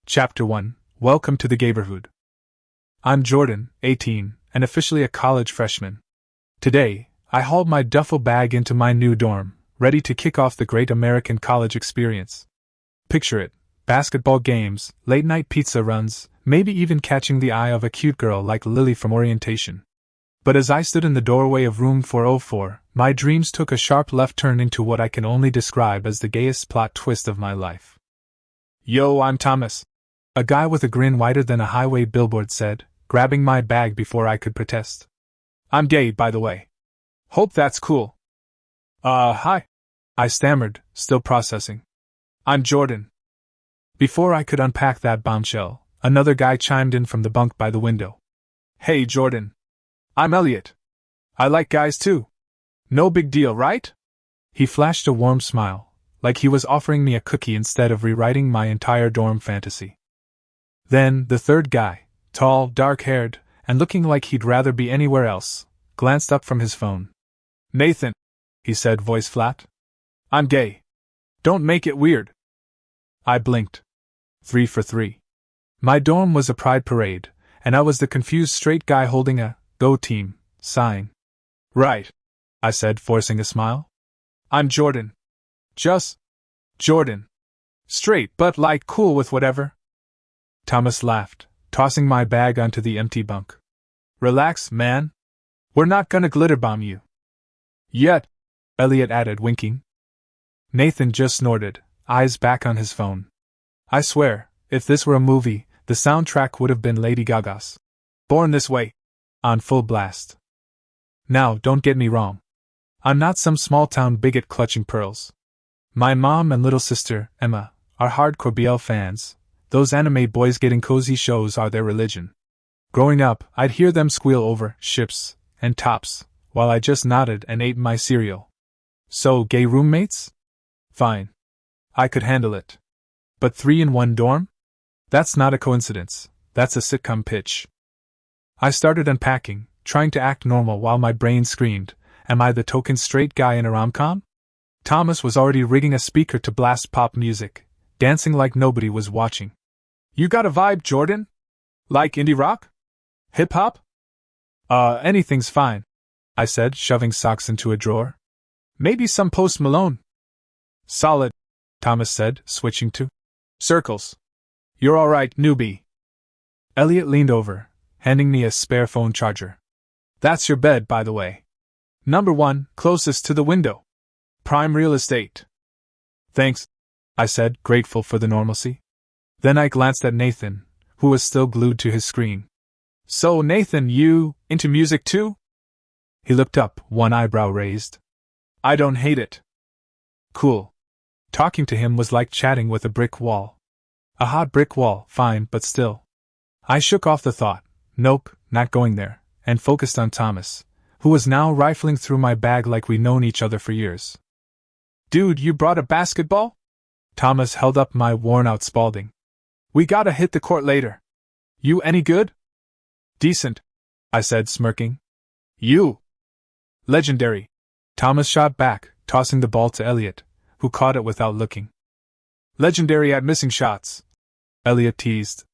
Chapter 1. Welcome to the Gayborhood. I'm Jordan, 18, and officially a college freshman. Today, I hauled my duffel bag into my new dorm, ready to kick off the great American college experience. Picture it: basketball games, late-night pizza runs, maybe even catching the eye of a cute girl like Lily from orientation. But as I stood in the doorway of room 404, my dreams took a sharp left turn into what I can only describe as the gayest plot twist of my life. "Yo, I'm Thomas," a guy with a grin wider than a highway billboard said, grabbing my bag before I could protest. "I'm gay, by the way. Hope that's cool." Hi," I stammered, still processing. "I'm Jordan." Before I could unpack that bombshell, another guy chimed in from the bunk by the window. "Hey, Jordan. I'm Elliot. I like guys too. No big deal, right?" He flashed a warm smile, like he was offering me a cookie instead of rewriting my entire dorm fantasy. Then, the third guy, tall, dark-haired, and looking like he'd rather be anywhere else, glanced up from his phone. "Nathan," he said, voice flat. "I'm gay. Don't make it weird." I blinked. 3 for 3. My dorm was a pride parade, and I was the confused straight guy holding a "Go Team" sign. "Right," I said, forcing a smile. "I'm Jordan. Just Jordan. Straight, but like cool with whatever." Thomas laughed, tossing my bag onto the empty bunk. "Relax, man. We're not gonna glitter bomb you." "Yet," Elliot added, winking. Nathan just snorted, eyes back on his phone. I swear, if this were a movie, the soundtrack would have been Lady Gaga's "Born This Way" on full blast. Now, don't get me wrong. I'm not some small-town bigot clutching pearls. My mom and little sister, Emma, are hardcore BL fans. Those anime boys getting cozy shows are their religion. Growing up, I'd hear them squeal over ships and tops, while I just nodded and ate my cereal. So, gay roommates? Fine. I could handle it. But 3 in one dorm? That's not a coincidence, that's a sitcom pitch. I started unpacking, trying to act normal while my brain screamed, "Am I the token straight guy in a rom-com?" Thomas was already rigging a speaker to blast pop music, dancing like nobody was watching. "You got a vibe, Jordan? Like indie rock? Hip-hop?" Anything's fine," I said, shoving socks into a drawer. "Maybe some Post Malone." "Solid," Thomas said, switching to circles. "You're alright, newbie." Elliot leaned over, handing me a spare phone charger. "That's your bed, by the way. Number 1, closest to the window. Prime real estate." "Thanks," I said, grateful for the normalcy. Then I glanced at Nathan, who was still glued to his screen. "So, Nathan, you into music too?" He looked up, one eyebrow raised. "I don't hate it." Cool. Talking to him was like chatting with a brick wall. A hot brick wall, fine, but still. I shook off the thought, nope, not going there, and focused on Thomas, who was now rifling through my bag like we'd known each other for years. "Dude, you brought a basketball?" Thomas held up my worn-out Spalding. "We gotta hit the court later. You any good?" "Decent," I said, smirking. "You?" "Legendary," Thomas shot back, tossing the ball to Elliot, who caught it without looking. "Legendary at missing shots," Elliot teased.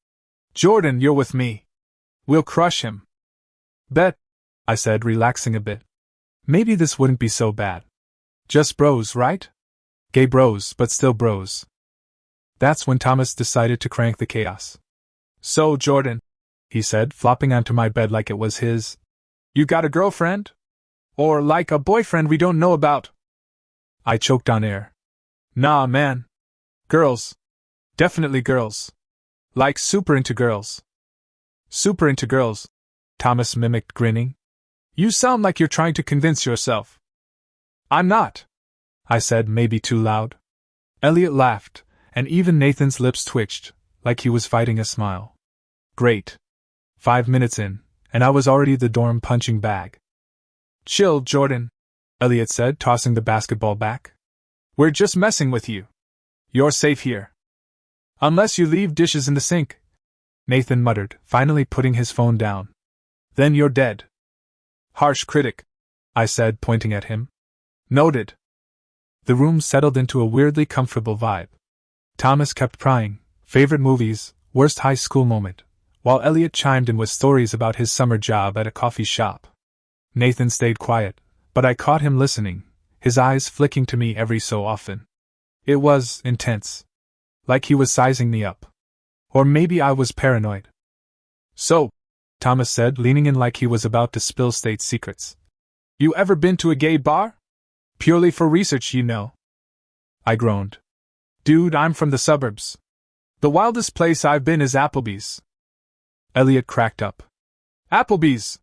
"Jordan, you're with me. We'll crush him." "Bet," I said, relaxing a bit. Maybe this wouldn't be so bad. Just bros, right? Gay bros, but still bros. That's when Thomas decided to crank the chaos. "So, Jordan," he said, flopping onto my bed like it was his, "you got a girlfriend? Or like a boyfriend we don't know about?" I choked on air. "Nah, man. Girls. Definitely girls. Like super into girls." "Super into girls," Thomas mimicked, grinning. "You sound like you're trying to convince yourself." "I'm not," I said, maybe too loud. Elliot laughed, and even Nathan's lips twitched, like he was fighting a smile. Great. 5 minutes in, and I was already the dorm punching bag. "Chill, Jordan," Elliot said, tossing the basketball back. "We're just messing with you. You're safe here. Unless you leave dishes in the sink," Nathan muttered, finally putting his phone down. "Then you're dead." "Harsh critic," I said, pointing at him. "Noted." The room settled into a weirdly comfortable vibe. Thomas kept prying, favorite movies, Worst high school moment, while Elliot chimed in with stories about his summer job at a coffee shop. Nathan stayed quiet, but I caught him listening, his eyes flicking to me every so often. It was intense. Like he was sizing me up. Or maybe I was paranoid. So, Thomas said, leaning in like he was about to spill state secrets. You ever been to a gay bar? Purely for research, you know. I groaned. Dude, I'm from the suburbs. The wildest place I've been is Applebee's. Elliot cracked up. Applebee's!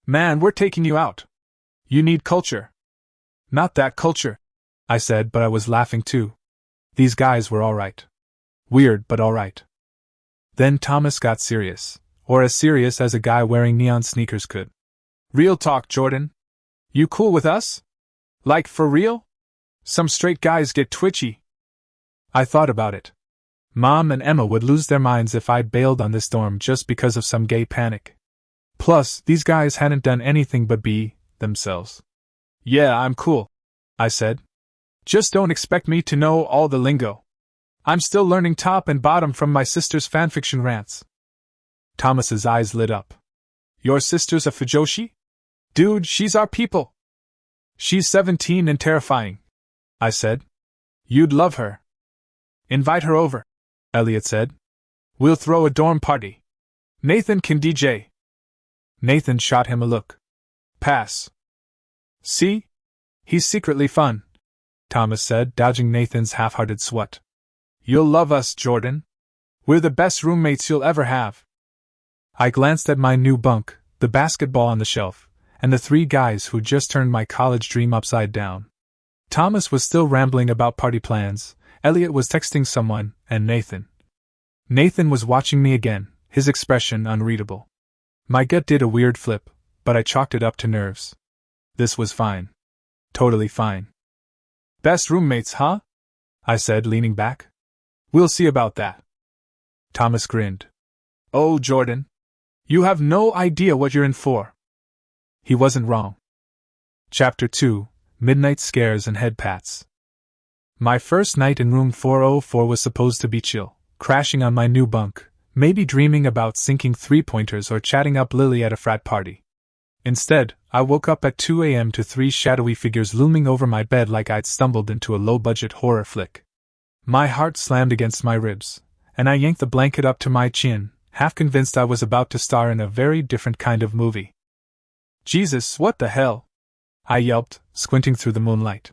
Man, we're taking you out. You need culture. Not that culture, I said, but I was laughing too. These guys were all right. Weird, but all right. Then Thomas got serious, or as serious as a guy wearing neon sneakers could. Real talk, Jordan. You cool with us? Like, for real? Some straight guys get twitchy. I thought about it. Mom and Emma would lose their minds if I'd bailed on this dorm just because of some gay panic. Plus, these guys hadn't done anything but be themselves. Yeah, I'm cool, I said. Just don't expect me to know all the lingo. I'm still learning top and bottom from my sister's fanfiction rants. Thomas's eyes lit up. Your sister's a fujoshi? Dude, she's our people. She's 17 and terrifying, I said. You'd love her. Invite her over, Elliot said. We'll throw a dorm party. Nathan can DJ. Nathan shot him a look. Pass. See? He's secretly fun, Thomas said, dodging Nathan's half-hearted swat. You'll love us, Jordan. We're the best roommates you'll ever have. I glanced at my new bunk, the basketball on the shelf, and the three guys who just turned my college dream upside down. Thomas was still rambling about party plans, Elliot was texting someone, and Nathan. Nathan was watching me again, his expression unreadable. My gut did a weird flip, but I chalked it up to nerves. This was fine. Totally fine. Best roommates, huh? I said, leaning back. We'll see about that. Thomas grinned. Oh, Jordan. You have no idea what you're in for. He wasn't wrong. Chapter 2, Midnight Scares and Head Pats. My first night in room 404 was supposed to be chill, crashing on my new bunk, maybe dreaming about sinking three-pointers or chatting up Lily at a frat party. Instead, I woke up at 2 a.m. to three shadowy figures looming over my bed like I'd stumbled into a low-budget horror flick. My heart slammed against my ribs, and I yanked the blanket up to my chin, half convinced I was about to star in a very different kind of movie. Jesus, what the hell? I yelped, squinting through the moonlight.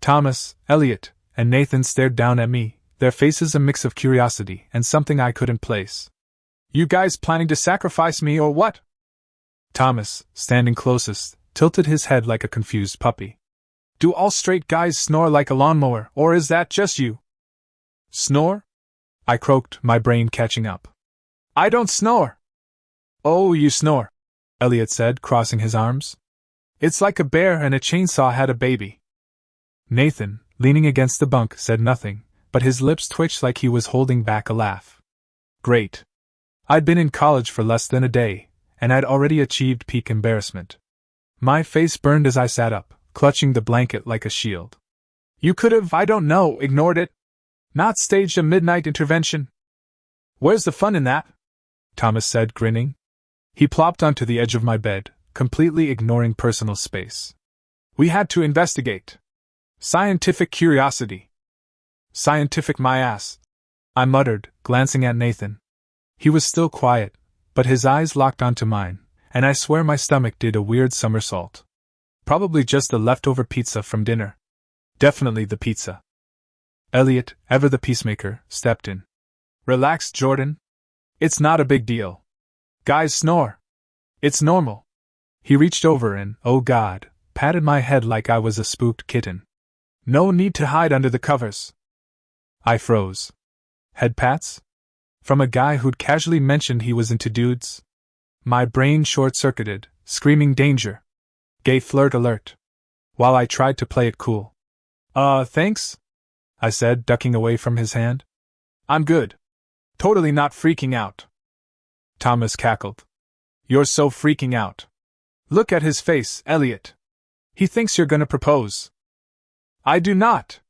Thomas, Elliot, and Nathan stared down at me, their faces a mix of curiosity and something I couldn't place. You guys planning to sacrifice me or what? Thomas, standing closest, tilted his head like a confused puppy. Do all straight guys snore like a lawnmower, or is that just you? Snore? I croaked, my brain catching up. I don't snore. Oh, you snore, Elliot said, crossing his arms. It's like a bear and a chainsaw had a baby. Nathan, leaning against the bunk, said nothing, but his lips twitched like he was holding back a laugh. Great. I'd been in college for less than a day, and I'd already achieved peak embarrassment. My face burned as I sat up, clutching the blanket like a shield. You could have, I don't know, ignored it. Not staged a midnight intervention. Where's the fun in that? Thomas said, grinning. He plopped onto the edge of my bed, completely ignoring personal space. We had to investigate. Scientific curiosity. Scientific my ass, I muttered, glancing at Nathan. He was still quiet, but his eyes locked onto mine, and I swear my stomach did a weird somersault. Probably just the leftover pizza from dinner. Definitely the pizza. Elliot, ever the peacemaker, stepped in. Relax, Jordan. It's not a big deal. Guys snore. It's normal. He reached over and, oh God, patted my head like I was a spooked kitten. No need to hide under the covers. I froze. Head pats? From a guy who'd casually mentioned he was into dudes? My brain short-circuited, screaming danger. Gay flirt alert. While I tried to play it cool. Thanks? I said, ducking away from his hand. I'm good. Totally not freaking out. Thomas cackled. You're so freaking out. Look at his face, Elliot. He thinks you're gonna propose. I do not.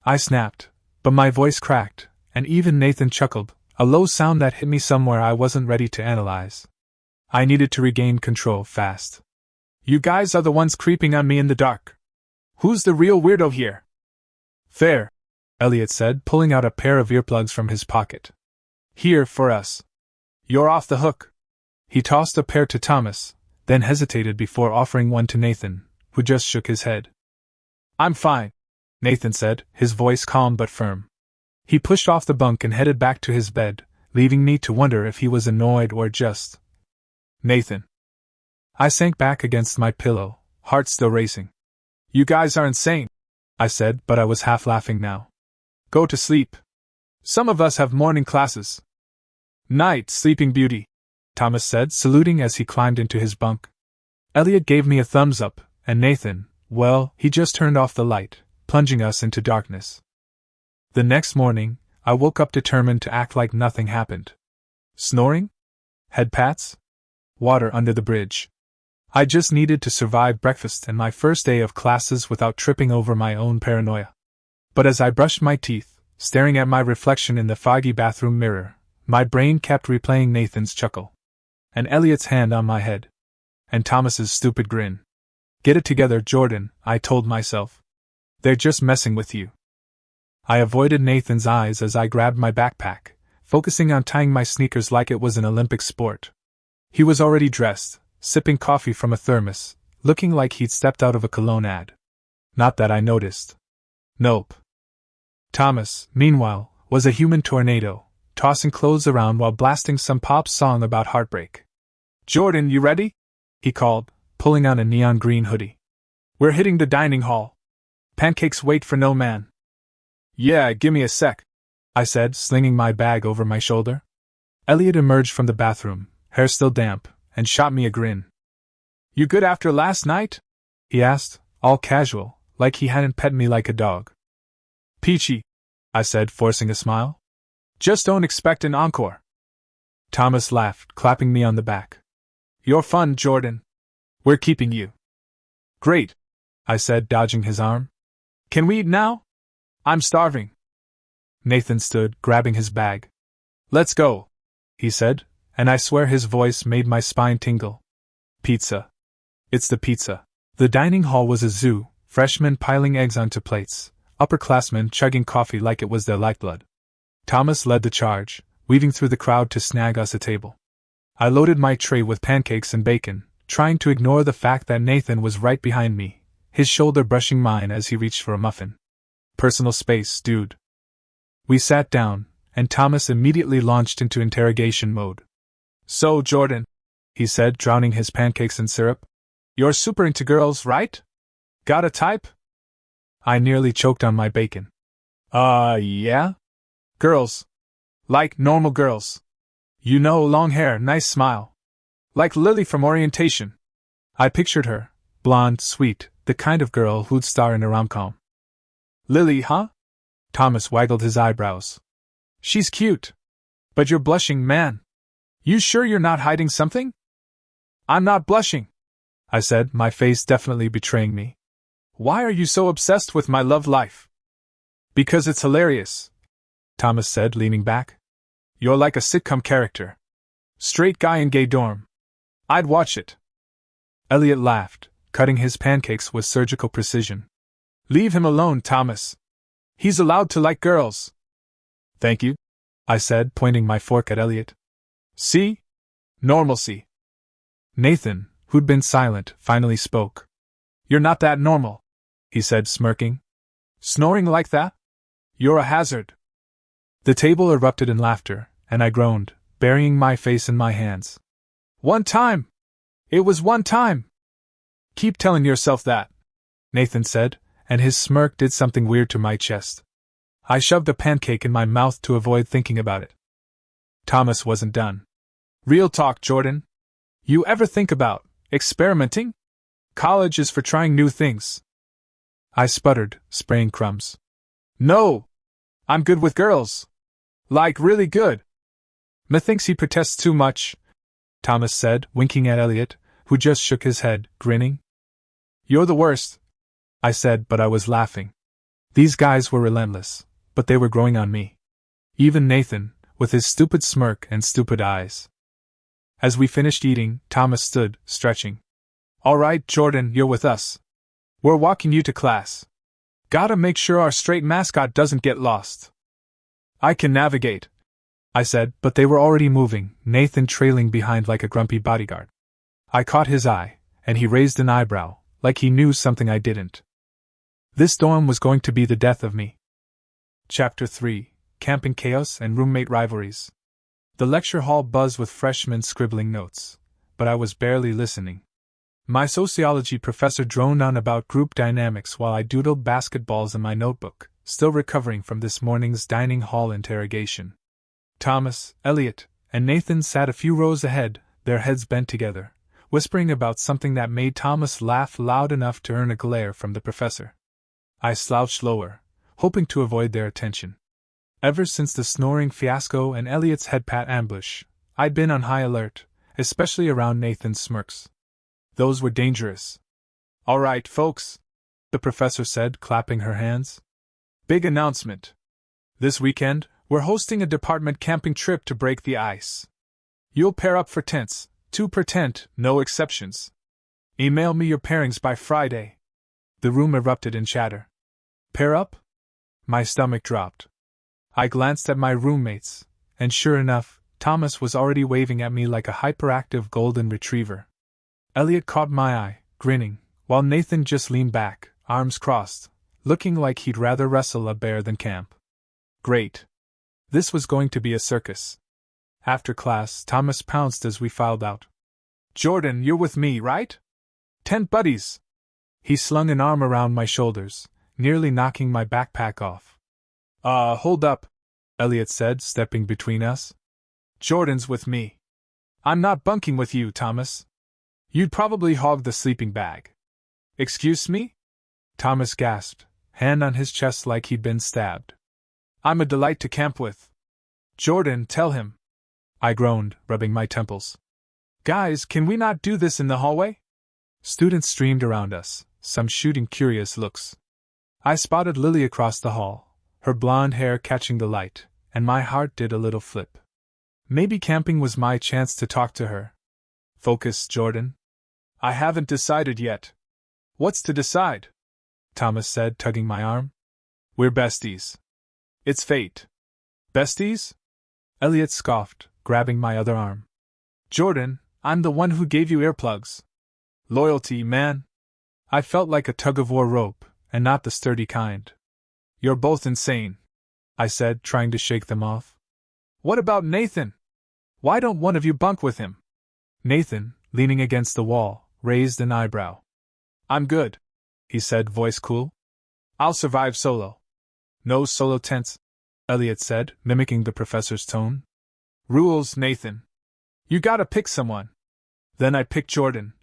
I snapped, but my voice cracked, and even Nathan chuckled, a low sound that hit me somewhere I wasn't ready to analyze. I needed to regain control fast. You guys are the ones creeping on me in the dark. Who's the real weirdo here? Fair, Elliot said, pulling out a pair of earplugs from his pocket. Here for us. You're off the hook. He tossed a pair to Thomas, then hesitated before offering one to Nathan, who just shook his head. I'm fine, Nathan said, his voice calm but firm. He pushed off the bunk and headed back to his bed, leaving me to wonder if he was annoyed or just. Nathan. I sank back against my pillow, heart still racing. You guys are insane, I said, but I was half laughing now. Go to sleep. Some of us have morning classes. Night, Sleeping Beauty, Thomas said, saluting as he climbed into his bunk. Elliot gave me a thumbs up, and Nathan, well, he just turned off the light, plunging us into darkness. The next morning, I woke up determined to act like nothing happened. Snoring? Head pats? Water under the bridge. I just needed to survive breakfast and my first day of classes without tripping over my own paranoia. But as I brushed my teeth, staring at my reflection in the foggy bathroom mirror, my brain kept replaying Nathan's chuckle. And Elliot's hand on my head. And Thomas's stupid grin. Get it together, Jordan, I told myself. They're just messing with you. I avoided Nathan's eyes as I grabbed my backpack, focusing on tying my sneakers like it was an Olympic sport. He was already dressed, sipping coffee from a thermos, looking like he'd stepped out of a cologne ad. Not that I noticed. Nope. Thomas, meanwhile, was a human tornado, tossing clothes around while blasting some pop song about heartbreak. Jordan, you ready? He called, pulling on a neon green hoodie. We're hitting the dining hall. Pancakes wait for no man. Yeah, gimme a sec, I said, slinging my bag over my shoulder. Elliot emerged from the bathroom, hair still damp, and shot me a grin. You good after last night? He asked, all casual, like he hadn't pet me like a dog. Peachy, I said, forcing a smile. Just don't expect an encore. Thomas laughed, clapping me on the back. You're fun, Jordan. We're keeping you. Great, I said, dodging his arm. Can we eat now? I'm starving. Nathan stood, grabbing his bag. Let's go, he said, and I swear his voice made my spine tingle. Pizza. It's the pizza. The dining hall was a zoo, freshmen piling eggs onto plates, upperclassmen chugging coffee like it was their lifeblood. Thomas led the charge, weaving through the crowd to snag us a table. I loaded my tray with pancakes and bacon, trying to ignore the fact that Nathan was right behind me, his shoulder brushing mine as he reached for a muffin. Personal space, dude. We sat down, and Thomas immediately launched into interrogation mode. So, Jordan, he said, drowning his pancakes in syrup, you're super into girls, right? Got a type? I nearly choked on my bacon. Yeah? Girls. Like normal girls. You know, long hair, nice smile. Like Lily from Orientation. I pictured her, blonde, sweet, the kind of girl who'd star in a rom-com. Lily, huh? Thomas waggled his eyebrows. She's cute. But you're blushing, man. You sure you're not hiding something? I'm not blushing, I said, my face definitely betraying me. Why are you so obsessed with my love life? Because it's hilarious, Thomas said, leaning back. You're like a sitcom character. Straight guy in gay dorm. I'd watch it. Elliot laughed, cutting his pancakes with surgical precision. Leave him alone, Thomas. He's allowed to like girls. Thank you, I said, pointing my fork at Elliot. See? Normalcy. Nathan, who'd been silent, finally spoke. You're not that normal, he said, smirking. Snoring like that? You're a hazard. The table erupted in laughter, and I groaned, burying my face in my hands. One time! It was one time! Keep telling yourself that, Nathan said, and his smirk did something weird to my chest. I shoved a pancake in my mouth to avoid thinking about it. Thomas wasn't done. Real talk, Jordan. You ever think about experimenting? College is for trying new things. I sputtered, spraying crumbs. No! I'm good with girls. Like really good. Methinks he protests too much, Thomas said, winking at Elliot, who just shook his head, grinning. You're the worst, I said, but I was laughing. These guys were relentless, but they were growing on me. Even Nathan, with his stupid smirk and stupid eyes. As we finished eating, Thomas stood, stretching. All right, Jordan, you're with us. We're walking you to class. Gotta make sure our strait mascot doesn't get lost. I can navigate, I said, but they were already moving, Nathan trailing behind like a grumpy bodyguard. I caught his eye, and he raised an eyebrow, like he knew something I didn't. This dorm was going to be the death of me. Chapter 3: Camping Chaos and Roommate Rivalries. The lecture hall buzzed with freshmen scribbling notes, but I was barely listening. My sociology professor droned on about group dynamics while I doodled basketballs in my notebook, still recovering from this morning's dining hall interrogation. Thomas, Elliot, and Nathan sat a few rows ahead, their heads bent together, whispering about something that made Thomas laugh loud enough to earn a glare from the professor. I slouched lower, hoping to avoid their attention. Ever since the snoring fiasco and Elliot's headpat ambush, I'd been on high alert, especially around Nathan's smirks. Those were dangerous. All right, folks, the professor said, clapping her hands. Big announcement. This weekend, we're hosting a department camping trip to break the ice. You'll pair up for tents, 2 per tent, no exceptions. Email me your pairings by Friday. The room erupted in chatter. Pair up? My stomach dropped. I glanced at my roommates, and sure enough, Thomas was already waving at me like a hyperactive golden retriever. Elliot caught my eye, grinning, while Nathan just leaned back, arms crossed, looking like he'd rather wrestle a bear than camp. Great. This was going to be a circus. After class, Thomas pounced as we filed out. Jordan, you're with me, right? Tent buddies! He slung an arm around my shoulders, nearly knocking my backpack off. Hold up, Elliot said, stepping between us. Jordan's with me. I'm not bunking with you, Thomas. You'd probably hog the sleeping bag. Excuse me? Thomas gasped, hand on his chest like he'd been stabbed. I'm a delight to camp with. Jordan, tell him. I groaned, rubbing my temples. Guys, can we not do this in the hallway? Students streamed around us, some shooting curious looks. I spotted Lily across the hall, her blonde hair catching the light, and my heart did a little flip. Maybe camping was my chance to talk to her. Focus, Jordan. I haven't decided yet. What's to decide? Thomas said, tugging my arm. We're besties. It's fate. Besties? Elliot scoffed, grabbing my other arm. Jordan, I'm the one who gave you earplugs. Loyalty, man. I felt like a tug-of-war rope, and not the sturdy kind. You're both insane, I said, trying to shake them off. What about Nathan? Why don't one of you bunk with him? Nathan, leaning against the wall, raised an eyebrow. I'm good, he said, voice cool. I'll survive solo. No solo tents, Elliot said, mimicking the professor's tone. Rules, Nathan. You gotta pick someone. Then I picked Jordan,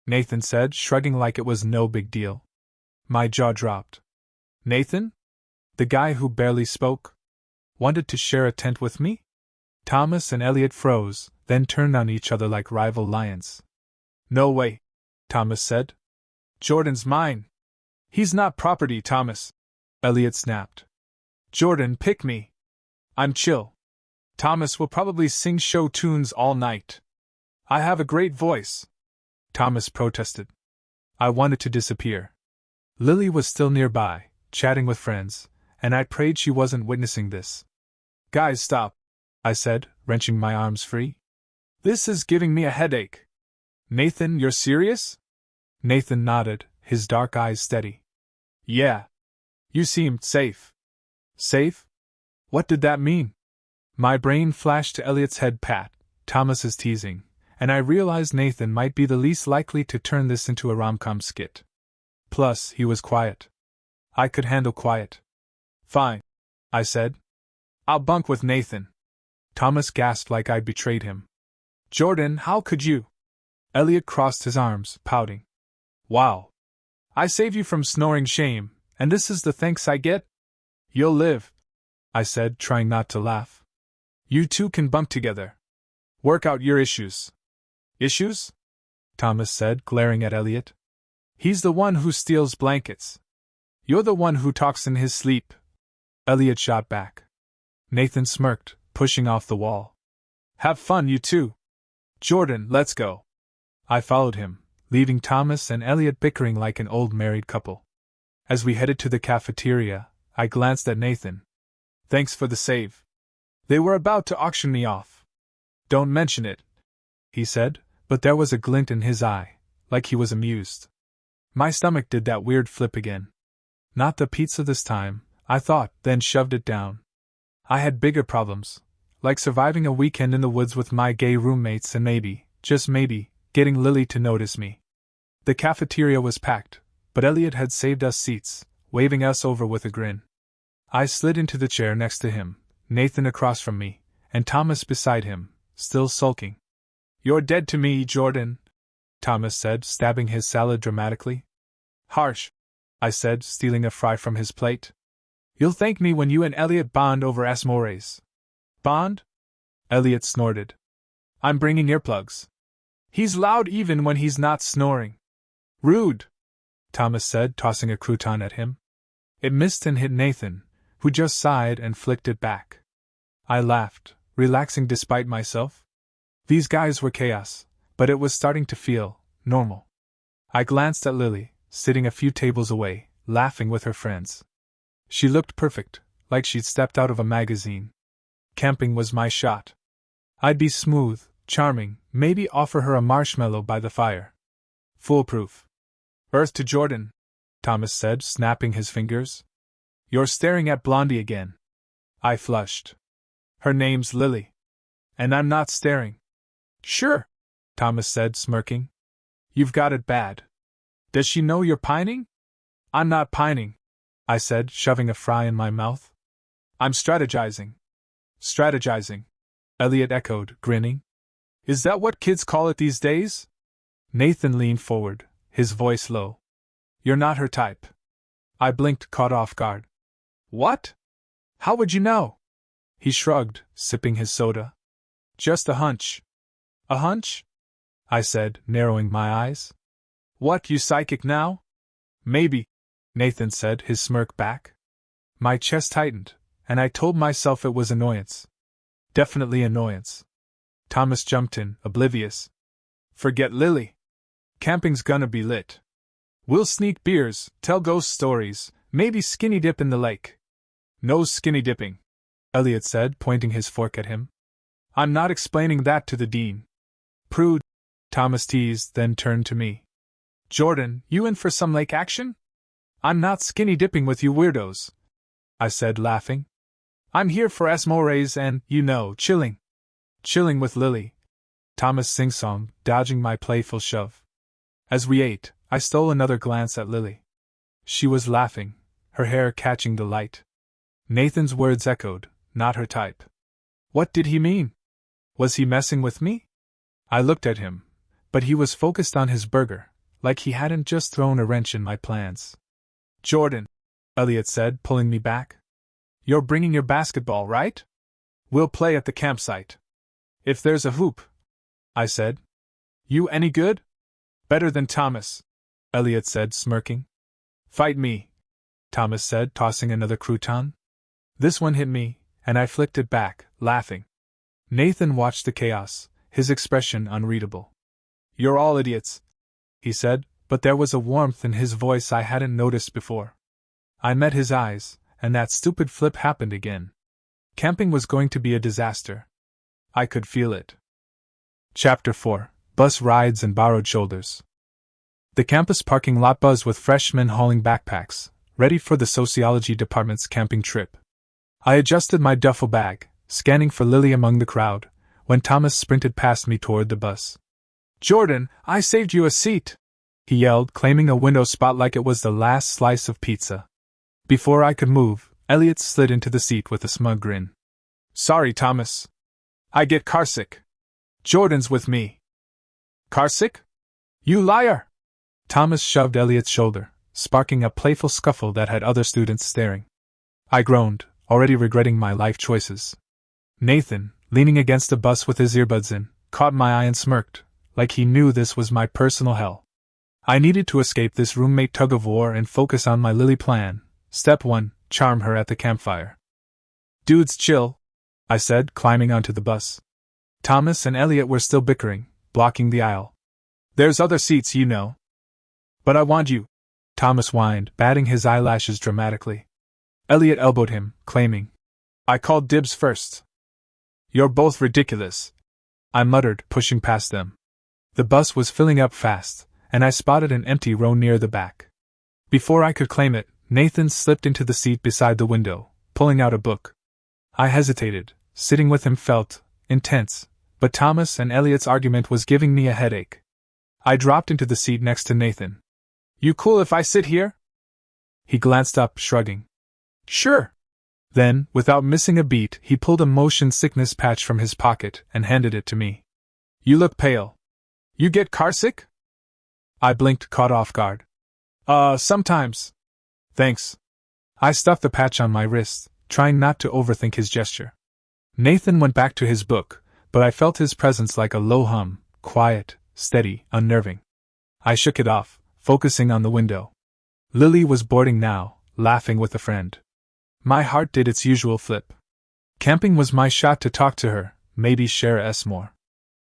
Nathan said, shrugging like it was no big deal. My jaw dropped. Nathan? The guy who barely spoke? Wanted to share a tent with me? Thomas and Elliot froze, then turned on each other like rival lions. No way, Thomas said. Jordan's mine. He's not property, Thomas, Elliot snapped. Jordan, pick me. I'm chill. Thomas will probably sing show tunes all night. I have a great voice, Thomas protested. I wanted to disappear. Lily was still nearby, chatting with friends, and I prayed she wasn't witnessing this. Guys, stop, I said, wrenching my arms free. This is giving me a headache. Nathan, you're serious? Nathan nodded, his dark eyes steady. Yeah. You seemed safe. Safe? What did that mean? My brain flashed to Elliot's head pat, Thomas's teasing, and I realized Nathan might be the least likely to turn this into a rom-com skit. Plus, he was quiet. I could handle quiet. Fine, I said. I'll bunk with Nathan. Thomas gasped like I'd betrayed him. Jordan, how could you? Elliot crossed his arms, pouting. Wow. I saved you from snoring shame, and this is the thanks I get? You'll live, I said, trying not to laugh. You two can bunk together. Work out your issues. Issues? Thomas said, glaring at Elliot. He's the one who steals blankets. You're the one who talks in his sleep. Elliot shot back. Nathan smirked, pushing off the wall. Have fun, you two. Jordan, let's go. I followed him, leaving Thomas and Elliot bickering like an old married couple. As we headed to the cafeteria, I glanced at Nathan. Thanks for the save. They were about to auction me off. Don't mention it, he said, but there was a glint in his eye, like he was amused. My stomach did that weird flip again. Not the pizza this time, I thought, then shoved it down. I had bigger problems, like surviving a weekend in the woods with my gay roommates and maybe, just maybe, getting Lily to notice me. The cafeteria was packed, but Elliot had saved us seats, waving us over with a grin. I slid into the chair next to him, Nathan across from me, and Thomas beside him, still sulking. You're dead to me, Jordan, Thomas said, stabbing his salad dramatically. Harsh, I said, stealing a fry from his plate. You'll thank me when you and Elliot bond over Asmores. Bond? Elliot snorted. I'm bringing earplugs. He's loud even when he's not snoring. Rude, Thomas said, tossing a crouton at him. It missed and hit Nathan, who just sighed and flicked it back. I laughed, relaxing despite myself. These guys were chaos, but it was starting to feel normal. I glanced at Lily, sitting a few tables away, laughing with her friends. She looked perfect, like she'd stepped out of a magazine. Camping was my shot. I'd be smooth, charming, maybe offer her a marshmallow by the fire. Foolproof. Earth to Jordan, Thomas said, snapping his fingers. You're staring at Blondie again. I flushed. Her name's Lily. And I'm not staring. Sure, Thomas said, smirking. You've got it bad. Does she know you're pining? I'm not pining, I said, shoving a fry in my mouth. I'm strategizing. Strategizing, Elliot echoed, grinning. Is that what kids call it these days? Nathan leaned forward, his voice low. You're not her type. I blinked, caught off guard. What? How would you know? He shrugged, sipping his soda. Just a hunch. A hunch? I said, narrowing my eyes. What, you psychic now? Maybe, Nathan said, his smirk back. My chest tightened, and I told myself it was annoyance. Definitely annoyance. Thomas jumped in, oblivious. Forget Lily. Camping's gonna be lit. We'll sneak beers, tell ghost stories, maybe skinny dip in the lake. No skinny dipping, Elliot said, pointing his fork at him. I'm not explaining that to the dean. Prude, Thomas teased, then turned to me. Jordan, you in for some lake action? I'm not skinny dipping with you weirdos, I said, laughing. I'm here for Asmores and, chilling. Chilling with Lily, Thomas sing-songed, dodging my playful shove. As we ate, I stole another glance at Lily. She was laughing, her hair catching the light. Nathan's words echoed, not her type. What did he mean? Was he messing with me? I looked at him, but he was focused on his burger, like he hadn't just thrown a wrench in my plans. Jordan, Elliot said, pulling me back. You're bringing your basketball, right? We'll play at the campsite. If there's a hoop, I said. You any good? Better than Thomas, Elliot said, smirking. Fight me, Thomas said, tossing another crouton. This one hit me, and I flicked it back, laughing. Nathan watched the chaos, his expression unreadable. You're all idiots, he said, but there was a warmth in his voice I hadn't noticed before. I met his eyes, and that stupid flip happened again. Camping was going to be a disaster. I could feel it. Chapter 4: Bus Rides and Borrowed Shoulders. The campus parking lot buzzed with freshmen hauling backpacks, ready for the sociology department's camping trip. I adjusted my duffel bag, scanning for Lily among the crowd, when Thomas sprinted past me toward the bus. Jordan, I saved you a seat, he yelled, claiming a window spot like it was the last slice of pizza. Before I could move, Elliot slid into the seat with a smug grin. Sorry, Thomas. I get carsick. Jordan's with me. Carsick? You liar! Thomas shoved Elliot's shoulder, sparking a playful scuffle that had other students staring. I groaned, already regretting my life choices. Nathan, leaning against the bus with his earbuds in, caught my eye and smirked, like he knew this was my personal hell. I needed to escape this roommate tug-of-war and focus on my Lily plan. Step 1, charm her at the campfire. Dudes chill, I said, climbing onto the bus. Thomas and Elliot were still bickering, blocking the aisle. There's other seats, you know. But I want you, Thomas whined, batting his eyelashes dramatically. Elliot elbowed him, claiming, I called dibs first. You're both ridiculous, I muttered, pushing past them. The bus was filling up fast, and I spotted an empty row near the back. Before I could claim it, Nathan slipped into the seat beside the window, pulling out a book. I hesitated. Sitting with him felt intense, but Thomas and Elliot's argument was giving me a headache. I dropped into the seat next to Nathan. You cool if I sit here? He glanced up, shrugging. Sure. Then, without missing a beat, he pulled a motion sickness patch from his pocket and handed it to me. You look pale. You get carsick? I blinked, caught off guard. Sometimes. Thanks. I stuffed the patch on my wrist, trying not to overthink his gesture. Nathan went back to his book, but I felt his presence like a low hum, quiet, steady, unnerving. I shook it off, focusing on the window. Lily was boarding now, laughing with a friend. My heart did its usual flip. Camping was my shot to talk to her, maybe share S more.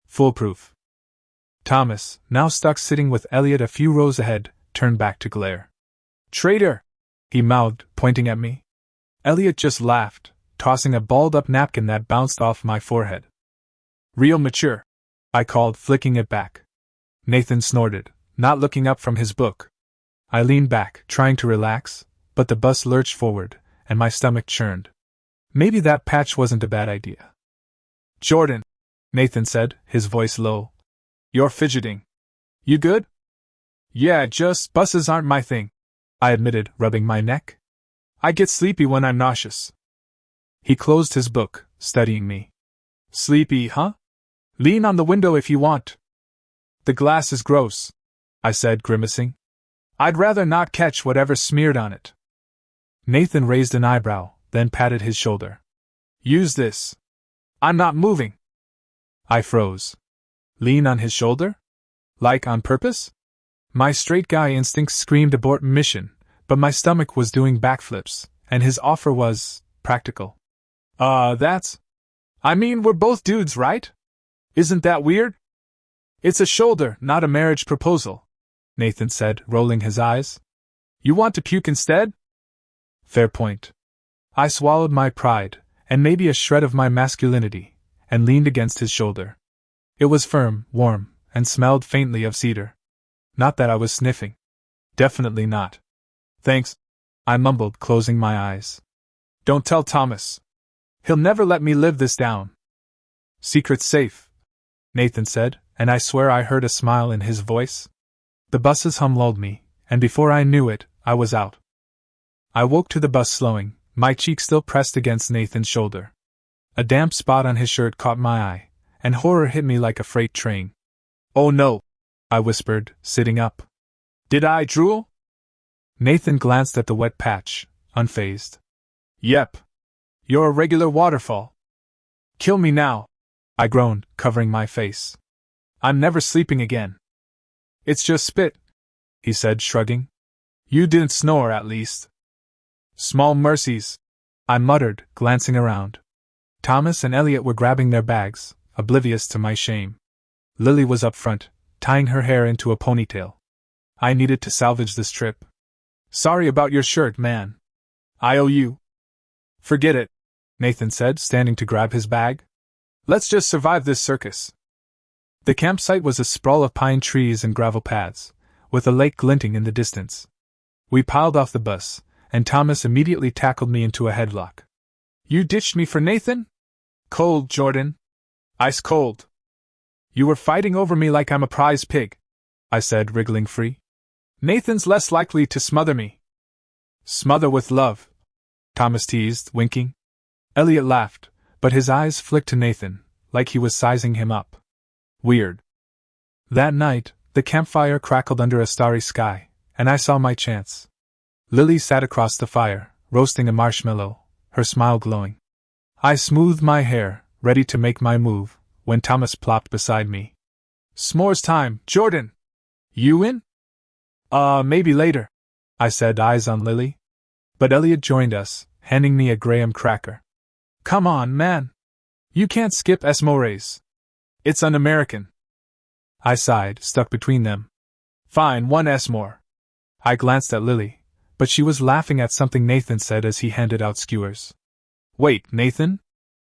Foolproof. Thomas, now stuck sitting with Elliot a few rows ahead, turned back to glare. Traitor! He mouthed, pointing at me. Elliot just laughed, tossing a balled-up napkin that bounced off my forehead. Real mature, I called, flicking it back. Nathan snorted, not looking up from his book. I leaned back, trying to relax, but the bus lurched forward, and my stomach churned. Maybe that patch wasn't a bad idea. Jordan, Nathan said, his voice low. You're fidgeting. You good? Yeah, just buses aren't my thing, I admitted, rubbing my neck. I get sleepy when I'm nauseous. He closed his book, studying me. Sleepy, huh? Lean on the window if you want. The glass is gross, I said, grimacing. I'd rather not catch whatever's smeared on it. Nathan raised an eyebrow, then patted his shoulder. Use this. I'm not moving. I froze. Lean on his shoulder? Like on purpose? My straight guy instincts screamed abort mission, but my stomach was doing backflips, and his offer was practical. That's... I mean, we're both dudes, right? Isn't that weird? It's a shoulder, not a marriage proposal, Nathan said, rolling his eyes. You want to puke instead? Fair point. I swallowed my pride, and maybe a shred of my masculinity, and leaned against his shoulder. It was firm, warm, and smelled faintly of cedar. Not that I was sniffing. Definitely not. Thanks, I mumbled, closing my eyes. Don't tell Thomas. He'll never let me live this down. Secret's safe, Nathan said, and I swear I heard a smile in his voice. The bus's hum lulled me, and before I knew it, I was out. I woke to the bus slowing, my cheek still pressed against Nathan's shoulder. A damp spot on his shirt caught my eye, and horror hit me like a freight train. Oh no, I whispered, sitting up. Did I drool? Nathan glanced at the wet patch, unfazed. Yep. You're a regular waterfall. Kill me now, I groaned, covering my face. I'm never sleeping again. It's just spit, he said, shrugging. You didn't snore, at least. Small mercies, I muttered, glancing around. Thomas and Elliot were grabbing their bags, oblivious to my shame. Lily was up front, tying her hair into a ponytail. I needed to salvage this trip. Sorry about your shirt, man. I owe you. Forget it, Nathan said, standing to grab his bag. Let's just survive this circus. The campsite was a sprawl of pine trees and gravel paths, with a lake glinting in the distance. We piled off the bus, and Thomas immediately tackled me into a headlock. You ditched me for Nathan? Cold, Jordan. Ice cold. You were fighting over me like I'm a prize pig, I said, wriggling free. Nathan's less likely to smother me. Smother with love, Thomas teased, winking. Elliot laughed, but his eyes flicked to Nathan, like he was sizing him up. Weird. That night, the campfire crackled under a starry sky, and I saw my chance. Lily sat across the fire, roasting a marshmallow, her smile glowing. I smoothed my hair, ready to make my move, when Thomas plopped beside me. S'mores time, Jordan! You in? Maybe later, I said, eyes on Lily. But Elliot joined us, handing me a graham cracker. Come on, man! You can't skip Esmores. It's un-American. I sighed, stuck between them. Fine, one S more. I glanced at Lily, but she was laughing at something Nathan said as he handed out skewers. Wait, Nathan?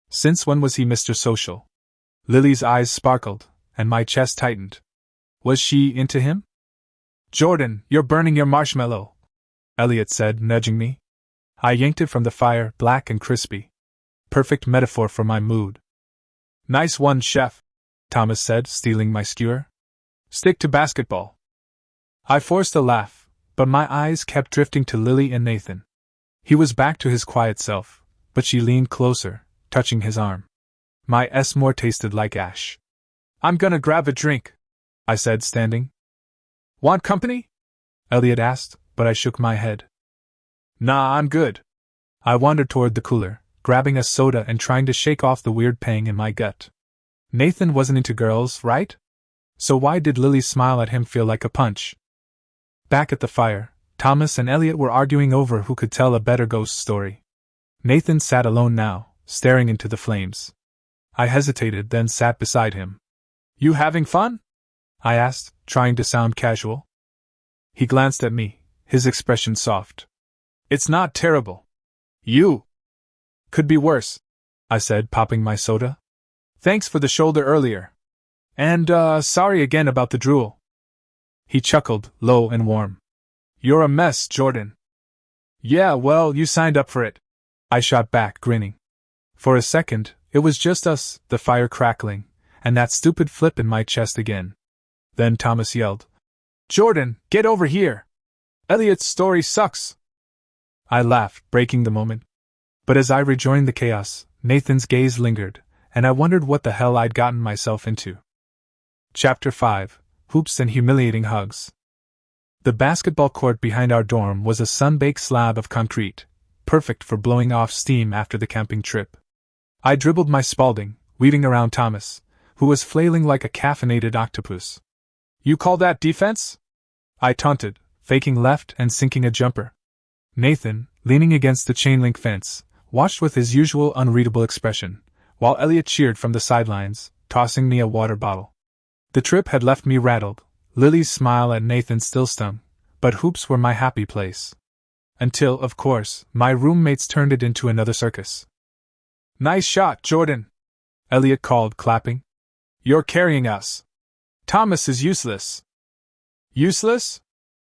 Since when was he Mr. Social? Lily's eyes sparkled, and my chest tightened. Was she into him? Jordan, you're burning your marshmallow, Elliot said, nudging me. I yanked it from the fire, black and crispy. Perfect metaphor for my mood. Nice one, chef, Thomas said, stealing my skewer. Stick to basketball. I forced a laugh, but my eyes kept drifting to Lily and Nathan. He was back to his quiet self, but she leaned closer, touching his arm. My s'more tasted like ash. I'm gonna grab a drink, I said, standing. Want company? Elliot asked, but I shook my head. Nah, I'm good. I wandered toward the cooler, grabbing a soda and trying to shake off the weird pang in my gut. Nathan wasn't into girls, right? So why did Lily's smile at him feel like a punch? Back at the fire, Thomas and Elliot were arguing over who could tell a better ghost story. Nathan sat alone now, staring into the flames. I hesitated, then sat beside him. You having fun? I asked, trying to sound casual. He glanced at me, his expression soft. It's not terrible. You could be worse, I said, popping my soda. Thanks for the shoulder earlier. And, sorry again about the drool. He chuckled, low and warm. You're a mess, Jordan. Yeah, well, you signed up for it. I shot back, grinning. For a second, it was just us, the fire crackling, and that stupid flip in my chest again. Then Thomas yelled, Jordan, get over here! Elliot's story sucks! I laughed, breaking the moment. But as I rejoined the chaos, Nathan's gaze lingered, and I wondered what the hell I'd gotten myself into. Chapter 5: Hoops and Humiliating Hugs. The basketball court behind our dorm was a sun-baked slab of concrete, perfect for blowing off steam after the camping trip. I dribbled my Spalding, weaving around Thomas, who was flailing like a caffeinated octopus. You call that defense? I taunted, faking left and sinking a jumper. Nathan, leaning against the chain-link fence, watched with his usual unreadable expression, while Elliot cheered from the sidelines, tossing me a water bottle. The trip had left me rattled. Lily's smile at Nathan still stung, but hoops were my happy place. Until, of course, my roommates turned it into another circus. Nice shot, Jordan! Elliot called, clapping. You're carrying us. Thomas is useless. Useless?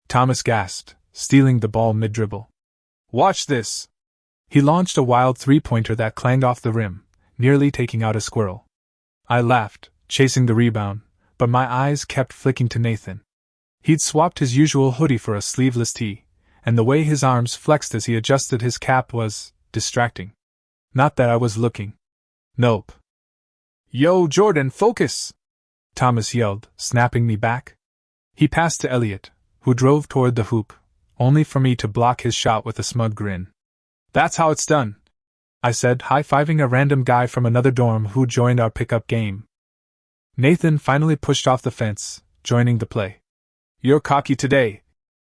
Thomas gasped, stealing the ball mid-dribble. Watch this! He launched a wild three-pointer that clanged off the rim, nearly taking out a squirrel. I laughed, chasing the rebound, but my eyes kept flicking to Nathan. He'd swapped his usual hoodie for a sleeveless tee, and the way his arms flexed as he adjusted his cap was distracting. Not that I was looking. Nope. Yo, Jordan, focus! Thomas yelled, snapping me back. He passed to Elliot, who drove toward the hoop, only for me to block his shot with a smug grin. That's how it's done, I said, high-fiving a random guy from another dorm who joined our pickup game. Nathan finally pushed off the fence, joining the play. You're cocky today,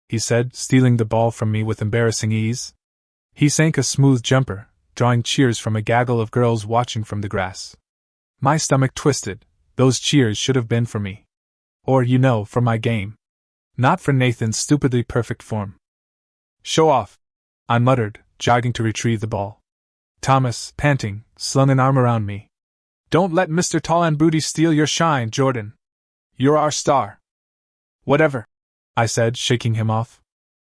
he said, stealing the ball from me with embarrassing ease. He sank a smooth jumper, drawing cheers from a gaggle of girls watching from the grass. My stomach twisted. Those cheers should have been for me. Or, for my game. Not for Nathan's stupidly perfect form. Show off, I muttered, jogging to retrieve the ball. Thomas, panting, slung an arm around me. Don't let Mr. Tall and Booty steal your shine, Jordan. You're our star. Whatever, I said, shaking him off.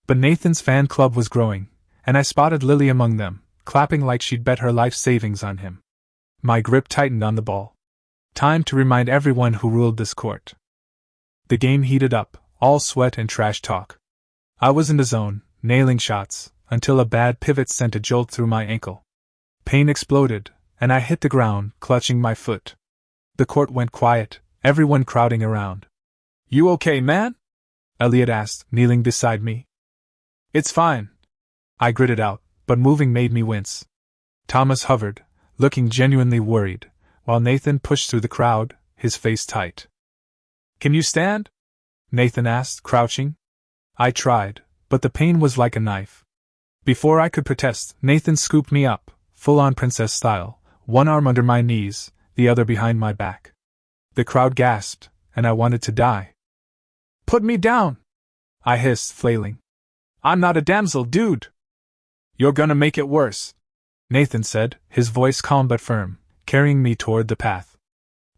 But Nathan's fan club was growing, and I spotted Lily among them, clapping like she'd bet her life savings on him. My grip tightened on the ball. Time to remind everyone who ruled this court. The game heated up, all sweat and trash talk. I was in the zone, nailing shots, until a bad pivot sent a jolt through my ankle. Pain exploded, and I hit the ground, clutching my foot. The court went quiet, everyone crowding around. You okay, man? Elliot asked, kneeling beside me. It's fine. I gritted out, but moving made me wince. Thomas hovered, looking genuinely worried, while Nathan pushed through the crowd, his face tight. Can you stand? Nathan asked, crouching. I tried, but the pain was like a knife. Before I could protest, Nathan scooped me up, full-on princess style, one arm under my knees, the other behind my back. The crowd gasped, and I wanted to die. "Put me down!" I hissed, flailing. "I'm not a damsel, dude!" "You're gonna make it worse," Nathan said, his voice calm but firm, carrying me toward the path.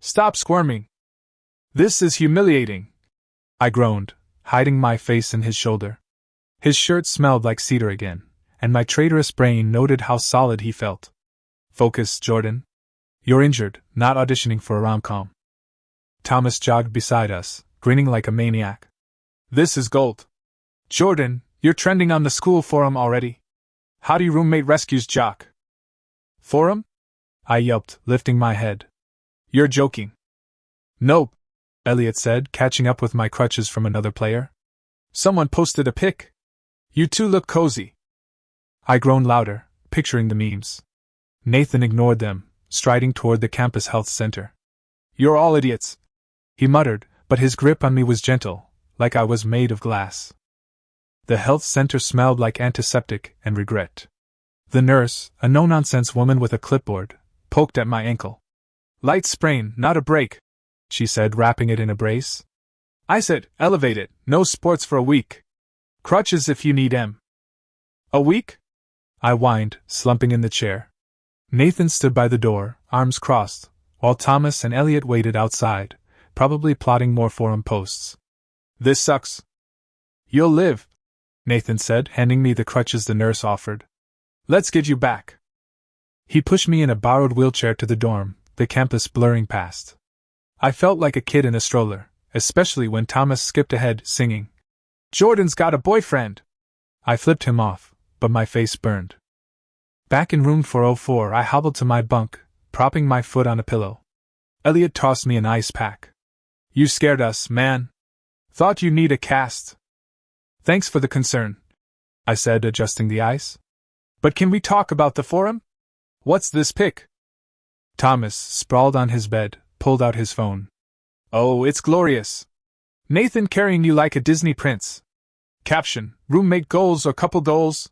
"Stop squirming. This is humiliating," I groaned, hiding my face in his shoulder. His shirt smelled like cedar again, and my traitorous brain noted how solid he felt. "Focus, Jordan. You're injured, not auditioning for a rom-com." Thomas jogged beside us, grinning like a maniac. "This is gold. Jordan, you're trending on the school forum already. Howdy roommate rescues jock." "Forum?" I yelped, lifting my head. "You're joking." "Nope," Elliot said, catching up with my crutches from another player. "Someone posted a pic. You two look cozy." I groaned louder, picturing the memes. Nathan ignored them, striding toward the campus health center. "You're all idiots," he muttered, but his grip on me was gentle, like I was made of glass. The health center smelled like antiseptic and regret. The nurse, a no-nonsense woman with a clipboard, poked at my ankle. "Light sprain, not a break," she said, wrapping it in a brace. I said, "Elevate it, no sports for a week. Crutches if you need 'em." "A week?" I whined, slumping in the chair. Nathan stood by the door, arms crossed, while Thomas and Elliot waited outside, probably plotting more forum posts. "This sucks." "You'll live," Nathan said, handing me the crutches the nurse offered. "Let's get you back." He pushed me in a borrowed wheelchair to the dorm, the campus blurring past. I felt like a kid in a stroller, especially when Thomas skipped ahead, singing, "Jordan's got a boyfriend." I flipped him off, but my face burned. Back in room 404, I hobbled to my bunk, propping my foot on a pillow. Elliot tossed me an ice pack. "You scared us, man. Thought you'd need a cast." "Thanks for the concern," I said, adjusting the ice. "But can we talk about the forum? What's this pic?" Thomas, sprawled on his bed, pulled out his phone. "Oh, it's glorious. Nathan carrying you like a Disney prince. Caption, roommate goals or couple goals?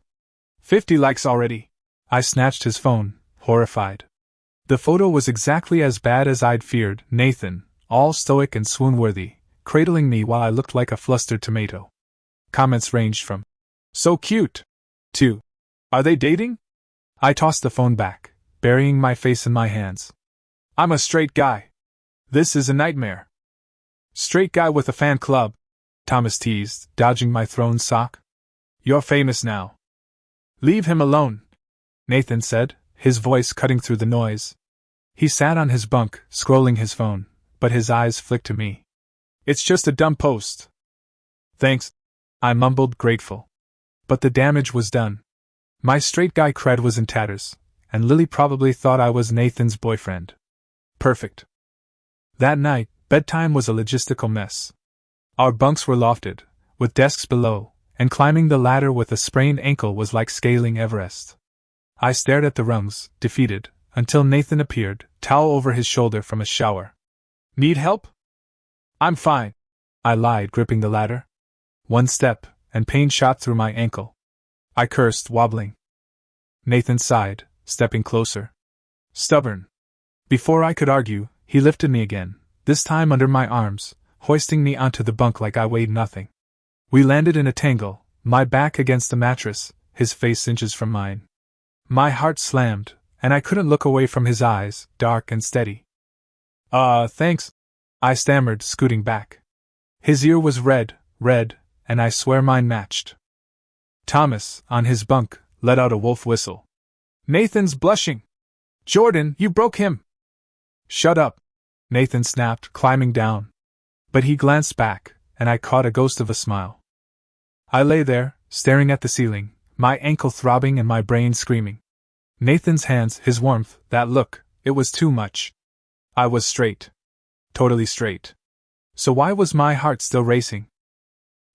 50 likes already." I snatched his phone, horrified. The photo was exactly as bad as I'd feared. Nathan, all stoic and swoon-worthy, cradling me while I looked like a flustered tomato. Comments ranged from, "So cute," to, "Are they dating?" I tossed the phone back, burying my face in my hands. "I'm a straight guy. This is a nightmare." "Straight guy with a fan club," Thomas teased, dodging my thrown sock. "You're famous now." "Leave him alone," Nathan said, his voice cutting through the noise. He sat on his bunk, scrolling his phone, but his eyes flicked to me. "It's just a dumb post." "Thanks," I mumbled, grateful. But the damage was done. My straight guy cred was in tatters, and Lily probably thought I was Nathan's boyfriend. Perfect. That night, bedtime was a logistical mess. Our bunks were lofted, with desks below, and climbing the ladder with a sprained ankle was like scaling Everest. I stared at the rungs, defeated, until Nathan appeared, towel over his shoulder from a shower. "Need help?" "I'm fine," I lied, gripping the ladder. One step, and pain shot through my ankle. I cursed, wobbling. Nathan sighed, stepping closer. "Stubborn." Before I could argue, he lifted me again, this time under my arms, hoisting me onto the bunk like I weighed nothing. We landed in a tangle, my back against the mattress, his face inches from mine. My heart slammed, and I couldn't look away from his eyes, dark and steady. Thanks," I stammered, scooting back. His ear was red, and I swear mine matched. Thomas, on his bunk, let out a wolf whistle. "Nathan's blushing. Jordan, you broke him." "Shut up," Nathan snapped, climbing down. But he glanced back, and I caught a ghost of a smile. I lay there, staring at the ceiling, my ankle throbbing and my brain screaming. Nathan's hands, his warmth, that look, it was too much. I was straight. Totally straight. So why was my heart still racing?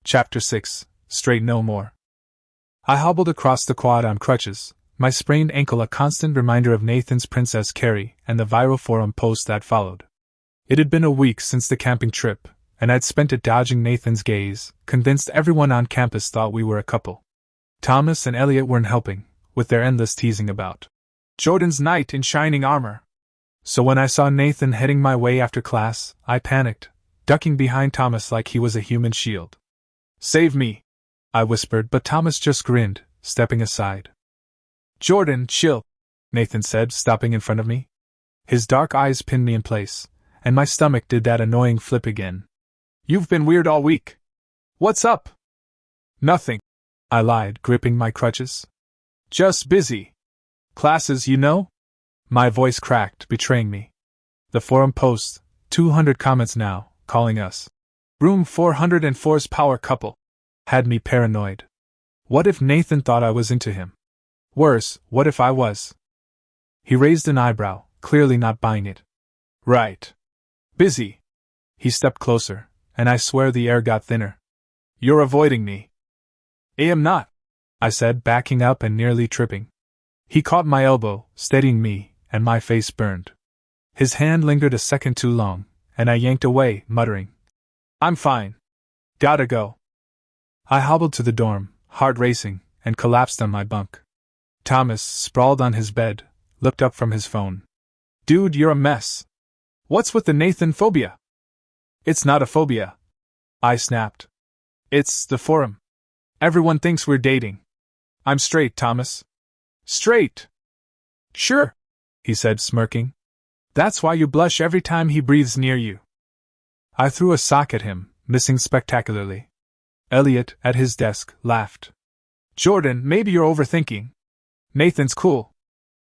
Chapter 6, Straight No More. I hobbled across the quad on crutches, my sprained ankle a constant reminder of Nathan's Princess Carrie and the viral forum post that followed. It had been a week since the camping trip, and I'd spent it dodging Nathan's gaze, convinced everyone on campus thought we were a couple. Thomas and Elliot weren't helping, with their endless teasing about Jordan's knight in shining armor. So when I saw Nathan heading my way after class, I panicked, ducking behind Thomas like he was a human shield. Save me, I whispered, but Thomas just grinned, stepping aside. Jordan, chill, Nathan said, stopping in front of me. His dark eyes pinned me in place, and my stomach did that annoying flip again. You've been weird all week. What's up? Nothing, I lied, gripping my crutches. Just busy. Classes, you know? My voice cracked, betraying me. The forum post, 200 comments now, calling us Room 404's power couple. Had me paranoid. What if Nathan thought I was into him? Worse, what if I was? He raised an eyebrow, clearly not buying it. Right. Busy. He stepped closer, and I swear the air got thinner. You're avoiding me. I am not, I said, backing up and nearly tripping. He caught my elbow, steadying me, and my face burned. His hand lingered a second too long, and I yanked away, muttering, I'm fine. Gotta go. I hobbled to the dorm, heart racing, and collapsed on my bunk. Thomas, sprawled on his bed, looked up from his phone. Dude, you're a mess. What's with the Nathan phobia? It's not a phobia, I snapped. It's the forum. Everyone thinks we're dating. I'm straight, Thomas. Straight? Sure, he said, smirking. That's why you blush every time he breathes near you. I threw a sock at him, missing spectacularly. Elliot, at his desk, laughed. Jordan, maybe you're overthinking. Nathan's cool.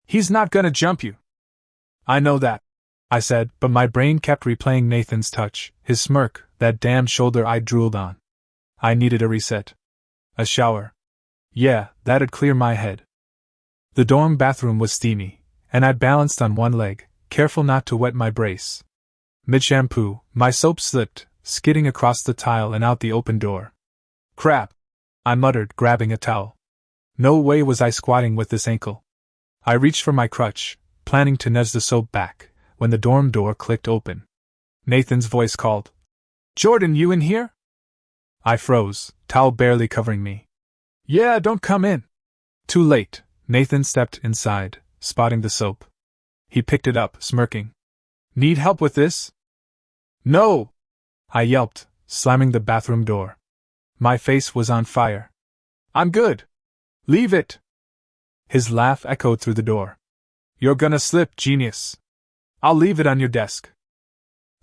He's not gonna jump you. I know that, I said, but my brain kept replaying Nathan's touch, his smirk, that damn shoulder I drooled on. I needed a reset. A shower. Yeah, that'd clear my head. The dorm bathroom was steamy, and I balanced on one leg, careful not to wet my brace. Mid-shampoo, my soap slipped, skidding across the tile and out the open door. Crap, I muttered, grabbing a towel. No way was I squatting with this ankle. I reached for my crutch, planning to nudge the soap back, when the dorm door clicked open. Nathan's voice called, Jordan, you in here? I froze, towel barely covering me. Yeah, don't come in. Too late, Nathan stepped inside, spotting the soap. He picked it up, smirking. Need help with this? No! I yelped, slamming the bathroom door. My face was on fire. I'm good. Leave it. His laugh echoed through the door. You're gonna slip, genius. I'll leave it on your desk.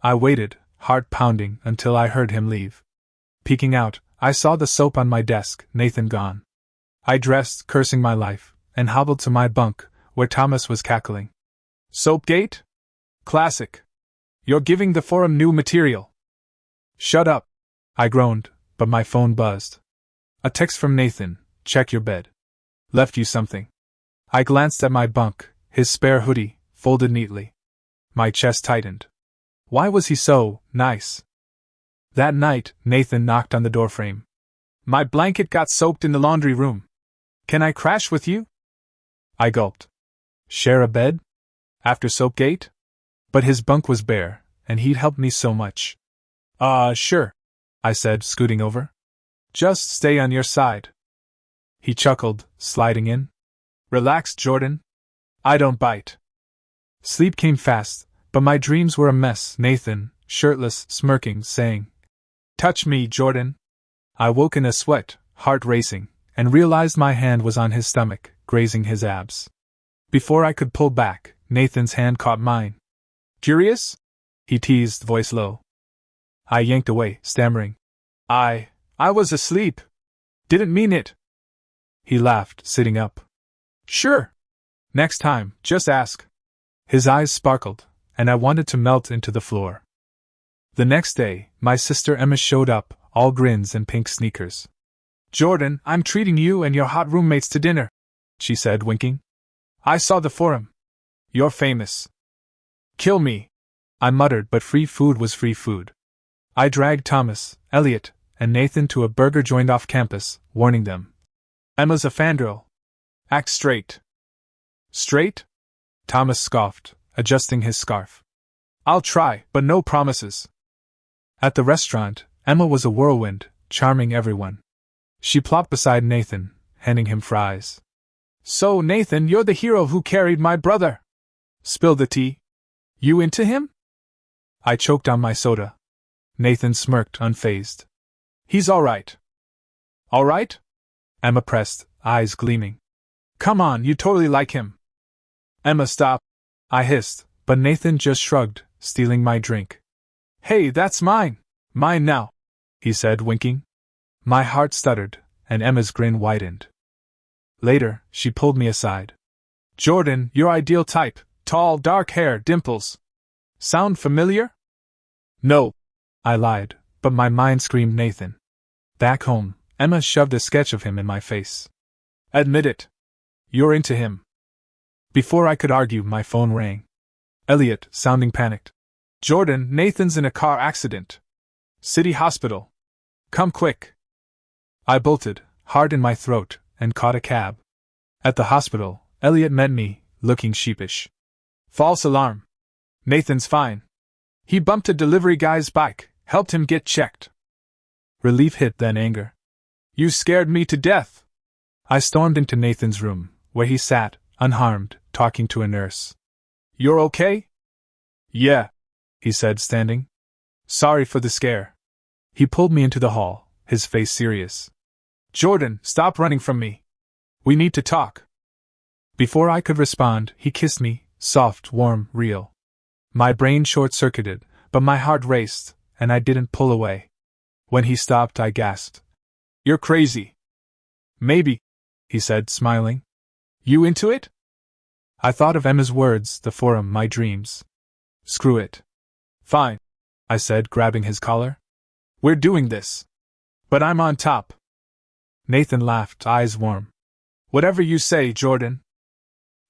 I waited, heart pounding, until I heard him leave. Peeking out, I saw the soap on my desk, Nathan gone. I dressed, cursing my life, and hobbled to my bunk, where Thomas was cackling. Soapgate? Classic. You're giving the forum new material. Shut up, I groaned, but my phone buzzed. A text from Nathan, check your bed. Left you something. I glanced at my bunk, his spare hoodie, folded neatly. My chest tightened. Why was he so nice? That night, Nathan knocked on the doorframe. My blanket got soaked in the laundry room. Can I crash with you? I gulped. Share a bed? After Soapgate? But his bunk was bare, and he'd helped me so much. Sure, I said, scooting over. Just stay on your side. He chuckled, sliding in. Relax, Jordan. I don't bite. Sleep came fast, but my dreams were a mess. Nathan, shirtless, smirking, saying, Touch me, Jordan. I woke in a sweat, heart racing, and realized my hand was on his stomach, grazing his abs. Before I could pull back, Nathan's hand caught mine. Curious? He teased, voice low. I yanked away, stammering. I was asleep. Didn't mean it. He laughed, sitting up. Sure. Next time, just ask. His eyes sparkled, and I wanted to melt into the floor. The next day, my sister Emma showed up, all grins and pink sneakers. Jordan, I'm treating you and your hot roommates to dinner, she said, winking. I saw the forum. You're famous. Kill me, I muttered, but free food was free food. I dragged Thomas, Elliot, and Nathan to a burger joint off campus, warning them. Emma's a fangirl. Act straight. Straight? Thomas scoffed, adjusting his scarf. I'll try, but no promises. At the restaurant, Emma was a whirlwind, charming everyone. She plopped beside Nathan, handing him fries. So, Nathan, you're the hero who carried my brother. Spill the tea. You into him? I choked on my soda. Nathan smirked, unfazed. He's all right. All right? Emma pressed, eyes gleaming. Come on, you totally like him. Emma, stop, I hissed, but Nathan just shrugged, stealing my drink. Hey, that's mine. Mine now, he said, winking. My heart stuttered, and Emma's grin widened. Later, she pulled me aside. Jordan, your ideal type, tall, dark hair, dimples. Sound familiar? No, I lied, but my mind screamed Nathan. Back home, Emma shoved a sketch of him in my face. Admit it. You're into him. Before I could argue, my phone rang. Elliot, sounding panicked. Jordan, Nathan's in a car accident. City hospital. Come quick. I bolted, heart in my throat, and caught a cab. At the hospital, Elliot met me, looking sheepish. False alarm. Nathan's fine. He bumped a delivery guy's bike, helped him get checked. Relief hit, then anger. You scared me to death. I stormed into Nathan's room, where he sat, unharmed, talking to a nurse. You're okay? Yeah, he said, standing. Sorry for the scare. He pulled me into the hall, his face serious. Jordan, stop running from me. We need to talk. Before I could respond, he kissed me, soft, warm, real. My brain short-circuited, but my heart raced, and I didn't pull away. When he stopped, I gasped. You're crazy. Maybe, he said, smiling. You into it? I thought of Emma's words, the forum, my dreams. Screw it. Fine, I said, grabbing his collar. We're doing this. But I'm on top. Nathan laughed, eyes warm. Whatever you say, Jordan.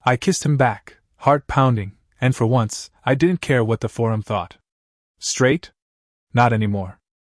I kissed him back, heart pounding, and for once, I didn't care what the forum thought. Straight? Not anymore.